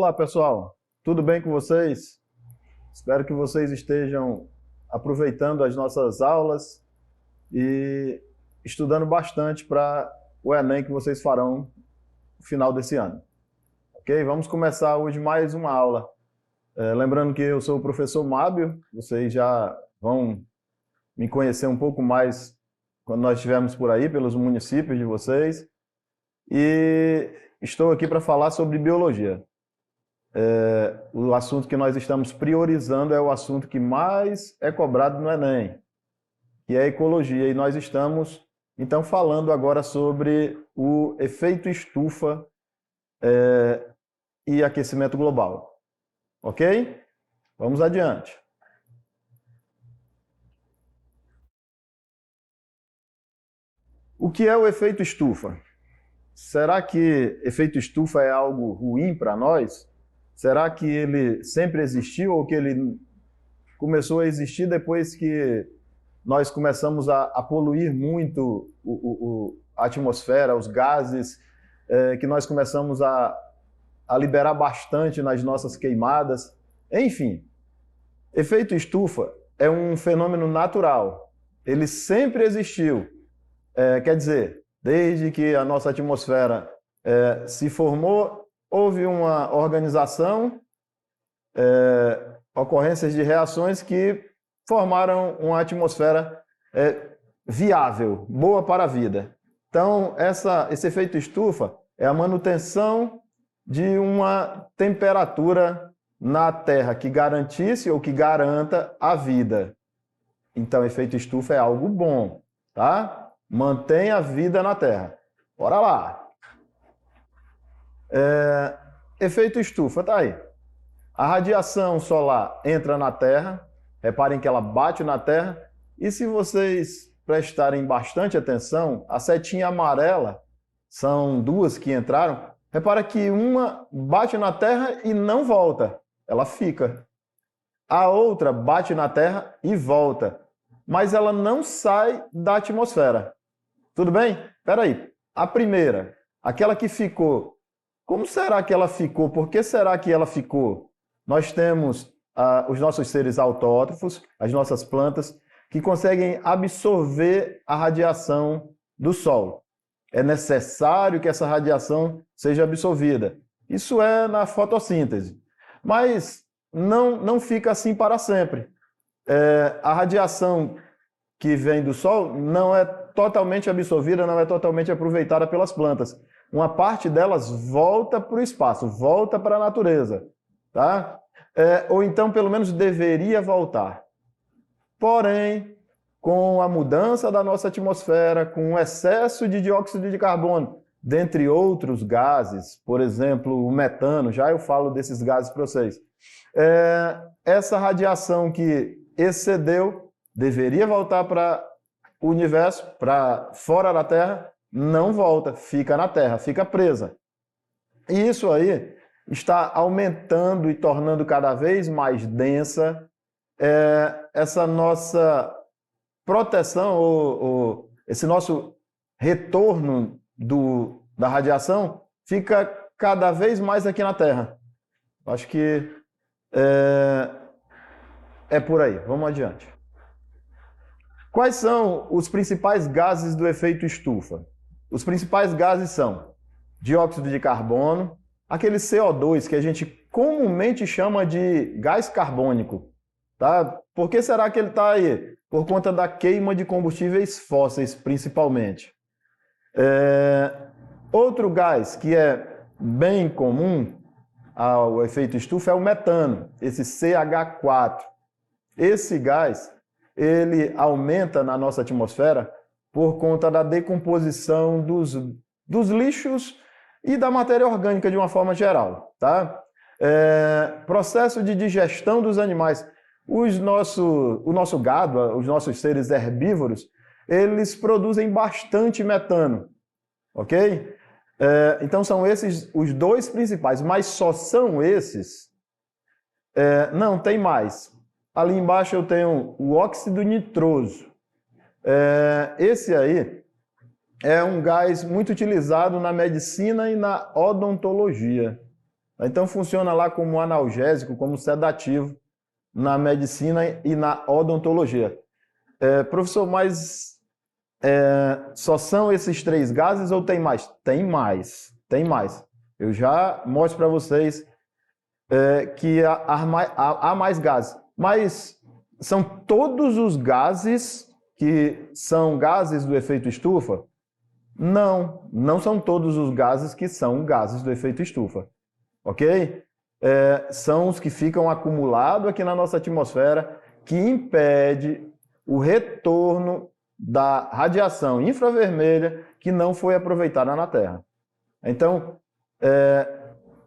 Olá, pessoal. Tudo bem com vocês? Espero que vocês estejam aproveitando as nossas aulas e estudando bastante para o Enem que vocês farão no final desse ano. Ok? Vamos começar hoje mais uma aula. Lembrando que eu sou o professor Mábio, vocês já vão me conhecer um pouco mais quando nós estivermos por aí, pelos municípios de vocês. E estou aqui para falar sobre biologia. O assunto que nós estamos priorizando é o assunto que mais é cobrado no Enem, que é a ecologia. E nós estamos, então, falando agora sobre o efeito estufa e aquecimento global. Ok? Vamos adiante. O que é o efeito estufa? Será que efeito estufa é algo ruim para nós? Será que ele sempre existiu ou que ele começou a existir depois que nós começamos a poluir muito a atmosfera, os gases, que nós começamos a liberar bastante nas nossas queimadas? Enfim, efeito estufa é um fenômeno natural. Ele sempre existiu. Quer dizer, desde que a nossa atmosfera se formou, houve uma organização, ocorrências de reações que formaram uma atmosfera viável, boa para a vida. Então, esse efeito estufa é a manutenção de uma temperatura na Terra que garantisse ou que garanta a vida. Então, efeito estufa é algo bom, tá? Mantém a vida na Terra. Bora lá! Efeito estufa, tá aí. A radiação solar entra na Terra, reparem que ela bate na Terra, e se vocês prestarem bastante atenção, a setinha amarela, são duas que entraram, repara que uma bate na Terra e não volta, ela fica. A outra bate na Terra e volta, mas ela não sai da atmosfera. Tudo bem? Espera aí. A primeira, aquela que ficou, como será que ela ficou? Por que será que ela ficou? Nós temos os nossos seres autótrofos, as nossas plantas, que conseguem absorver a radiação do Sol. É necessário que essa radiação seja absorvida. Isso é na fotossíntese. Mas não fica assim para sempre. A radiação que vem do Sol não é totalmente absorvida, não é totalmente aproveitada pelas plantas. Uma parte delas volta para o espaço, volta para a natureza, tá? Ou então, pelo menos, deveria voltar. Porém, com a mudança da nossa atmosfera, com o excesso de dióxido de carbono, dentre outros gases, por exemplo, o metano, já eu falo desses gases para vocês, essa radiação que excedeu deveria voltar para o universo, para fora da Terra, não volta, fica na Terra, fica presa. E isso aí está aumentando e tornando cada vez mais densa essa nossa proteção, ou esse nosso retorno da radiação fica cada vez mais aqui na Terra. Acho que é por aí. Vamos adiante. Quais são os principais gases do efeito estufa? Os principais gases são dióxido de carbono, aquele CO2 que a gente comumente chama de gás carbônico. Tá? Por que será que ele está aí? Por conta da queima de combustíveis fósseis, principalmente. Outro gás que é bem comum ao efeito estufa é o metano, esse CH4. Esse gás ele aumenta na nossa atmosfera por conta da decomposição dos lixos e da matéria orgânica de uma forma geral. Tá? Processo de digestão dos animais. O nosso gado, os nossos seres herbívoros, eles produzem bastante metano. Ok? Então são esses os dois principais, mas só são esses? Não, tem mais. Ali embaixo eu tenho o óxido nitroso. Esse aí é um gás muito utilizado na medicina e na odontologia. Então funciona lá como analgésico, como sedativo na medicina e na odontologia. Professor, mas só são esses 3 gases ou tem mais? Tem mais, tem mais. Eu já mostro para vocês que há mais gases. Mas são todos os gases que são gases do efeito estufa? Não, não são todos os gases que são gases do efeito estufa, ok? São os que ficam acumulados aqui na nossa atmosfera, que impede o retorno da radiação infravermelha que não foi aproveitada na Terra. Então,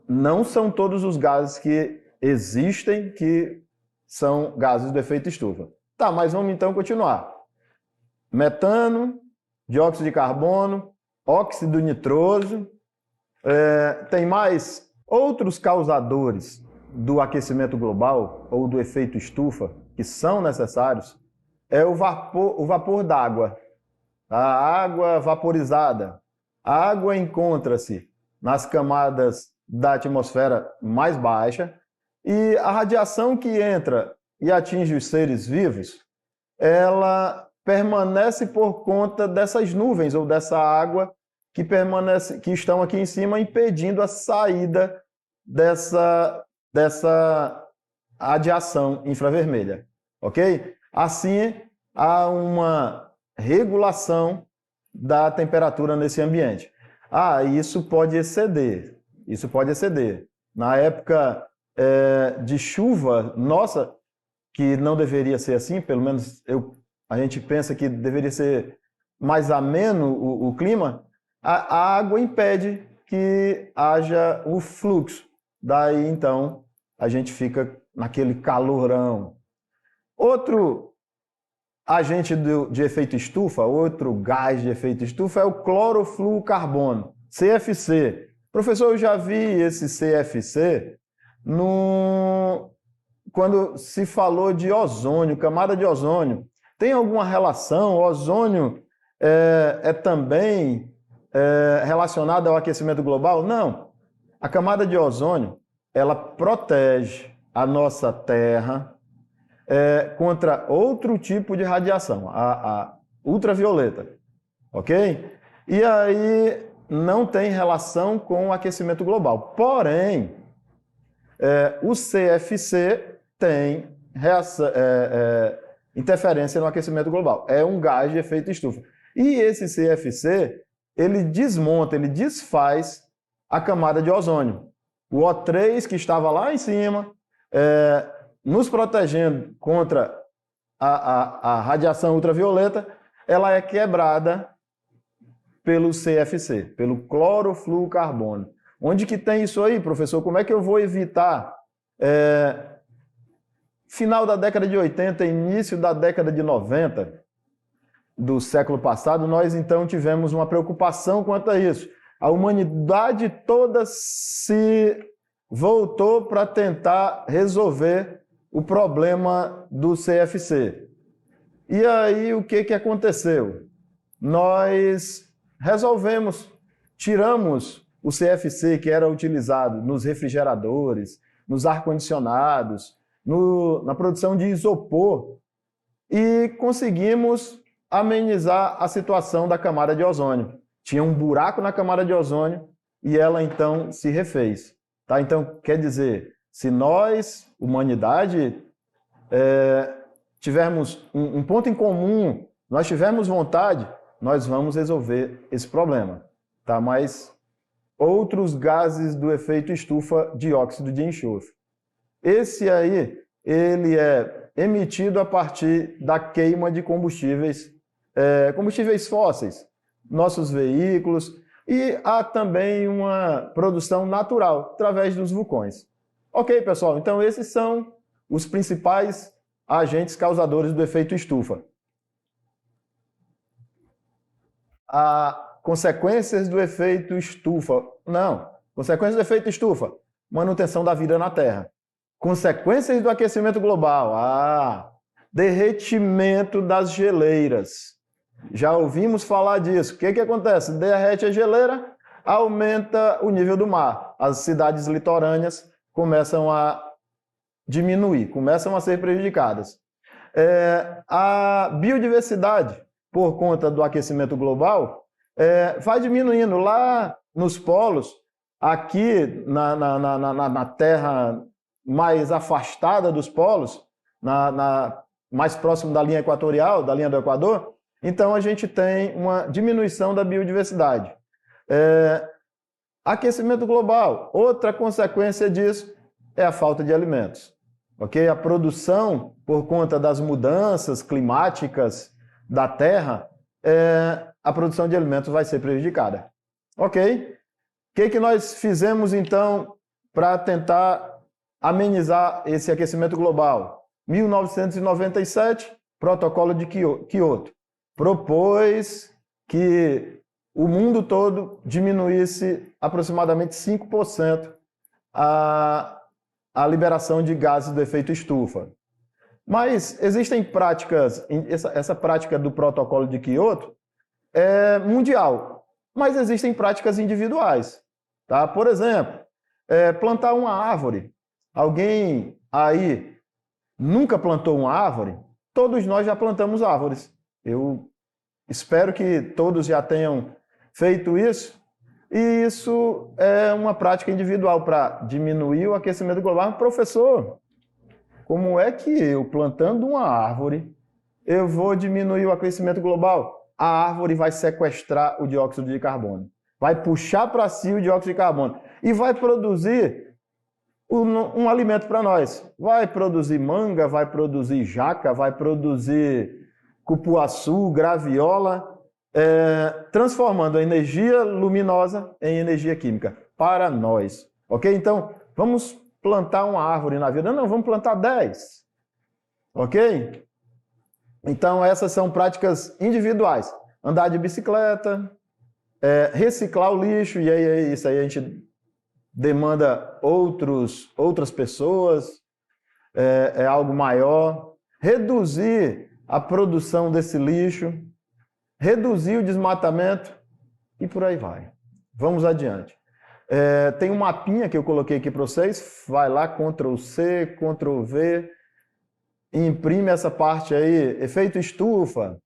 não são todos os gases que existem que são gases do efeito estufa. Tá, mas vamos então continuar. Metano, dióxido de carbono, óxido nitroso. Tem mais outros causadores do aquecimento global ou do efeito estufa que são necessários. O vapor d'água, a água vaporizada. A água encontra-se nas camadas da atmosfera mais baixa e a radiação que entra e atinge os seres vivos, ela permanece por conta dessas nuvens ou dessa água que estão aqui em cima, impedindo a saída dessa radiação infravermelha, ok? Assim, há uma regulação da temperatura nesse ambiente. Isso pode exceder. Na época de chuva, nossa, que não deveria ser assim, pelo menos a gente pensa que deveria ser mais ameno o clima, a água impede que haja o fluxo. Daí, então, a gente fica naquele calorão. Outro agente de efeito estufa, outro gás de efeito estufa é o clorofluorcarbono, CFC. Professor, eu já vi esse CFC quando se falou de ozônio, camada de ozônio. Tem alguma relação? O ozônio também relacionado ao aquecimento global? Não. A camada de ozônio, ela protege a nossa Terra contra outro tipo de radiação, a ultravioleta, ok? E aí não tem relação com o aquecimento global. Porém, o CFC tem interferência no aquecimento global. É um gás de efeito estufa. E esse CFC, ele desmonta, ele desfaz a camada de ozônio. O O3 que estava lá em cima, nos protegendo contra a radiação ultravioleta, ela é quebrada pelo CFC, pelo clorofluorcarbono. Onde que tem isso aí, professor? Como é que eu vou evitar? Final da década de 80, início da década de 90 do século passado, nós então tivemos uma preocupação quanto a isso. A humanidade toda se voltou para tentar resolver o problema do CFC. E aí o que aconteceu? Nós tiramos o CFC que era utilizado nos refrigeradores, nos ar-condicionados, na produção de isopor e conseguimos amenizar a situação da camada de ozônio. Tinha um buraco na camada de ozônio e ela então se refez. Tá? Então, quer dizer, se nós, humanidade, tivermos um ponto em comum, nós tivermos vontade, nós vamos resolver esse problema. Tá? Mas outros gases do efeito estufa, dióxido de enxofre. Esse aí, ele é emitido a partir da queima de combustíveis fósseis, nossos veículos, e há também uma produção natural, através dos vulcões. Ok, pessoal? Então esses são os principais agentes causadores do efeito estufa. Consequências do efeito estufa. Não. Consequências do efeito estufa. Manutenção da vida na Terra. Consequências do aquecimento global. Derretimento das geleiras. Já ouvimos falar disso. O que acontece? Derrete a geleira, aumenta o nível do mar. As cidades litorâneas começam a diminuir, começam a ser prejudicadas. A biodiversidade, por conta do aquecimento global, vai diminuindo. Lá nos polos, aqui na terra mais afastada dos polos, mais próximo da linha equatorial, da linha do Equador, então a gente tem uma diminuição da biodiversidade. Aquecimento global, outra consequência disso é a falta de alimentos. Okay? A produção, por conta das mudanças climáticas da Terra, a produção de alimentos vai ser prejudicada. Ok? O que nós fizemos, então, para tentar amenizar esse aquecimento global? 1997, Protocolo de Kyoto, propôs que o mundo todo diminuísse aproximadamente 5% a liberação de gases do efeito estufa. Mas existem práticas, essa prática do Protocolo de Kyoto é mundial, mas existem práticas individuais. Tá? Por exemplo, plantar uma árvore. Alguém aí nunca plantou uma árvore? Todos nós já plantamos árvores. Eu espero que todos já tenham feito isso. E isso é uma prática individual para diminuir o aquecimento global. Professor, como é que eu, plantando uma árvore, eu vou diminuir o aquecimento global? A árvore vai sequestrar o dióxido de carbono, vai puxar para si o dióxido de carbono e vai produzir um alimento para nós. Vai produzir manga, vai produzir jaca, vai produzir cupuaçu, graviola, transformando a energia luminosa em energia química para nós. Ok? Então, vamos plantar uma árvore na vida. Não, vamos plantar 10. Ok? Então, essas são práticas individuais. Andar de bicicleta, reciclar o lixo, e aí isso aí a gente demanda outras pessoas, é algo maior. Reduzir a produção desse lixo, reduzir o desmatamento e por aí vai. Vamos adiante. Tem um mapinha que eu coloquei aqui para vocês. Vai lá, Ctrl+C, Ctrl+V, imprime essa parte aí. Efeito estufa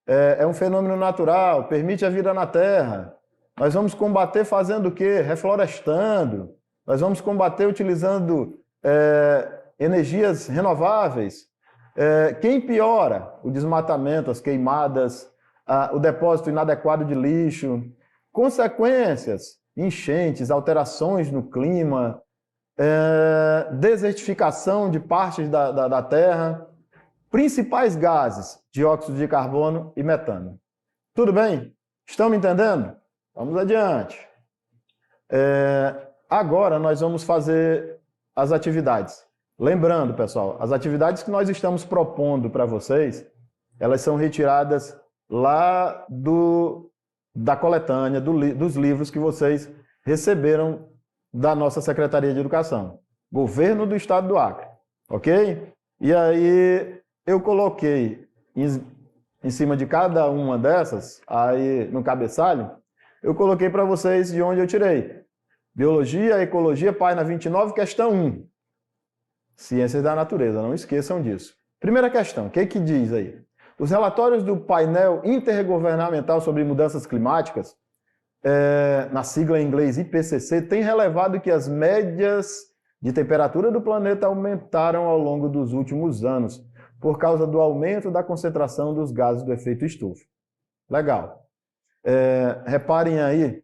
é um fenômeno natural, permite a vida na Terra. Nós vamos combater fazendo o quê? Reflorestando. Nós vamos combater utilizando energias renováveis. Quem piora? O desmatamento, as queimadas, o depósito inadequado de lixo. Consequências: enchentes, alterações no clima, desertificação de partes da Terra. Principais gases: dióxido de carbono e metano. Tudo bem? Estão me entendendo? Vamos adiante. Agora nós vamos fazer as atividades. Lembrando, pessoal, as atividades que nós estamos propondo para vocês, elas são retiradas lá da coletânea, dos livros que vocês receberam da nossa Secretaria de Educação. Governo do Estado do Acre. Ok? E aí eu coloquei em cima de cada uma dessas, aí no cabeçalho, eu coloquei para vocês de onde eu tirei. Biologia, Ecologia, página 29, questão 1. Ciências da Natureza, não esqueçam disso. Primeira questão, o que diz aí? Os relatórios do painel intergovernamental sobre mudanças climáticas, na sigla em inglês IPCC, têm relevado que as médias de temperatura do planeta aumentaram ao longo dos últimos anos, por causa do aumento da concentração dos gases do efeito estufa. Legal. Reparem aí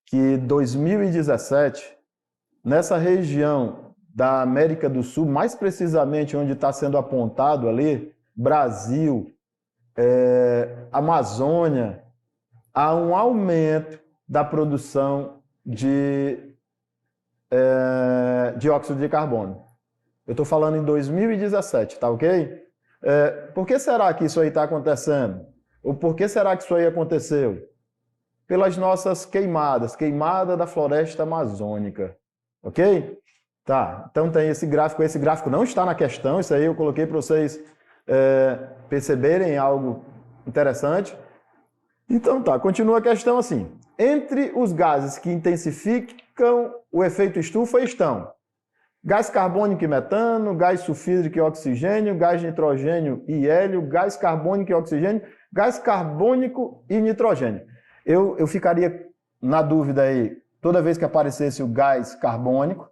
que 2017, nessa região da América do Sul, mais precisamente onde está sendo apontado ali, Brasil, Amazônia, há um aumento da produção de dióxido de carbono. Eu estou falando em 2017, tá ok? Por que será que isso aí está acontecendo? Ou por que será que isso aí aconteceu? Pelas nossas queimadas, queimada da floresta amazônica, ok? Tá, então tem esse gráfico não está na questão, isso aí eu coloquei para vocês perceberem algo interessante. Então tá, continua a questão assim. Entre os gases que intensificam o efeito estufa estão gás carbônico e metano, gás sulfídrico e oxigênio, gás nitrogênio e hélio, gás carbônico e oxigênio, gás carbônico e nitrogênio. Eu ficaria na dúvida aí, toda vez que aparecesse o gás carbônico.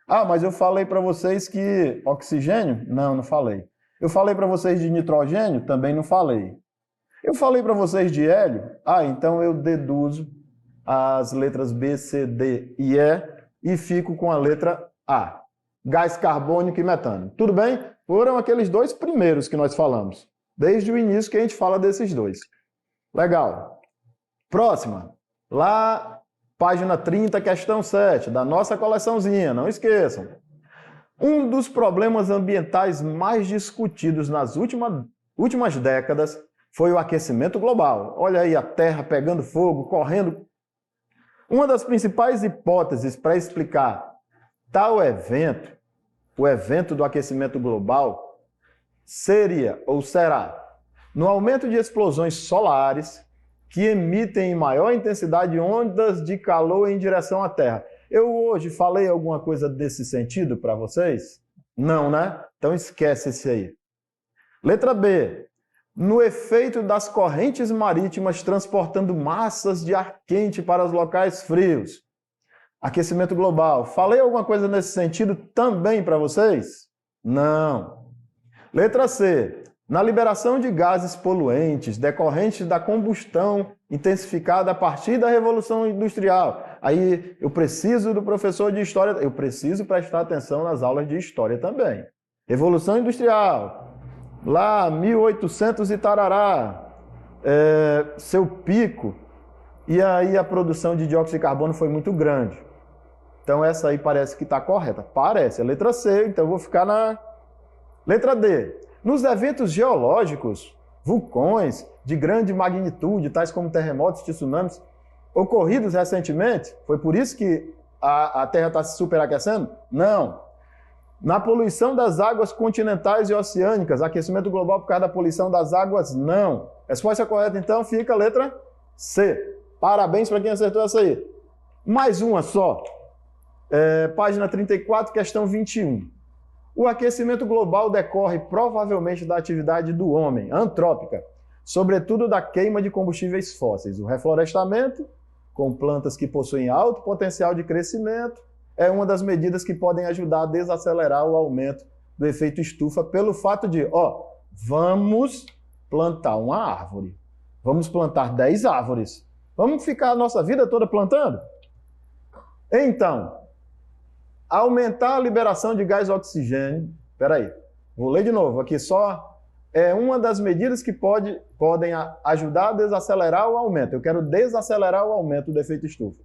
Ah, mas eu falei para vocês que oxigênio? Não, não falei. Eu falei para vocês de nitrogênio? Também não falei. Eu falei para vocês de hélio? Ah, então eu deduzo as letras B, C, D e E e fico com a letra A. Gás carbônico e metano. Tudo bem? Foram aqueles dois primeiros que nós falamos. Desde o início que a gente fala desses dois. Legal. Próxima. Lá, página 30, questão 7, da nossa coleçãozinha. Não esqueçam. Um dos problemas ambientais mais discutidos nas últimas décadas foi o aquecimento global. Olha aí a Terra pegando fogo, correndo. Uma das principais hipóteses para explicar tal evento, o evento do aquecimento global, seria ou será no aumento de explosões solares que emitem em maior intensidade ondas de calor em direção à Terra. Eu hoje falei alguma coisa desse sentido para vocês? Não, né? Então esquece esse aí. Letra B. No efeito das correntes marítimas transportando massas de ar quente para os locais frios. Aquecimento global. Falei alguma coisa nesse sentido também para vocês? Não. Letra C. Na liberação de gases poluentes decorrentes da combustão intensificada a partir da Revolução Industrial. Aí eu preciso do professor de História, eu preciso prestar atenção nas aulas de História também. Revolução Industrial. Lá, 1800 e tarará. Seu pico. E aí a produção de dióxido de carbono foi muito grande. Então essa aí parece que está correta. Parece, é letra C, então eu vou ficar na letra D. Nos eventos geológicos, vulcões de grande magnitude, tais como terremotos e tsunamis, ocorridos recentemente, foi por isso que a Terra está se superaquecendo? Não. Na poluição das águas continentais e oceânicas, aquecimento global por causa da poluição das águas? Não. Resposta correta, então, fica a letra C. Parabéns para quem acertou essa aí. Mais uma só. Página 34, questão 21. O aquecimento global decorre provavelmente da atividade do homem, antrópica, sobretudo da queima de combustíveis fósseis. O reflorestamento, com plantas que possuem alto potencial de crescimento, é uma das medidas que podem ajudar a desacelerar o aumento do efeito estufa pelo fato de, vamos plantar uma árvore. Vamos plantar 10 árvores. Vamos ficar a nossa vida toda plantando? Então, aumentar a liberação de gás oxigênio, vou ler de novo, aqui só é uma das medidas que podem ajudar a desacelerar o aumento. Eu quero desacelerar o aumento do efeito estufa.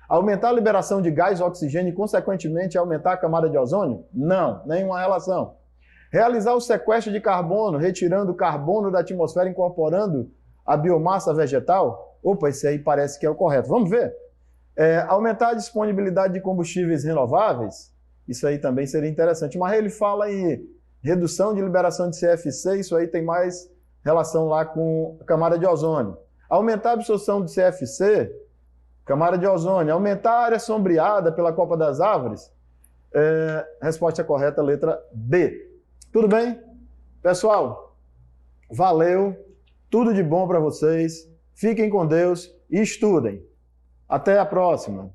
Aumentar a liberação de gás oxigênio e, consequentemente, aumentar a camada de ozônio? Não, nenhuma relação. Realizar o sequestro de carbono, retirando o carbono da atmosfera e incorporando a biomassa vegetal? Opa, esse aí parece que é o correto. Vamos ver? Aumentar a disponibilidade de combustíveis renováveis? Isso aí também seria interessante. Mas ele fala em redução de liberação de CFC, isso aí tem mais relação lá com a camada de ozônio. Aumentar a absorção de CFC, camada de ozônio. Aumentar a área sombreada pela copa das árvores? Resposta correta, letra B. Tudo bem? Pessoal, valeu. Tudo de bom para vocês. Fiquem com Deus e estudem. Até a próxima!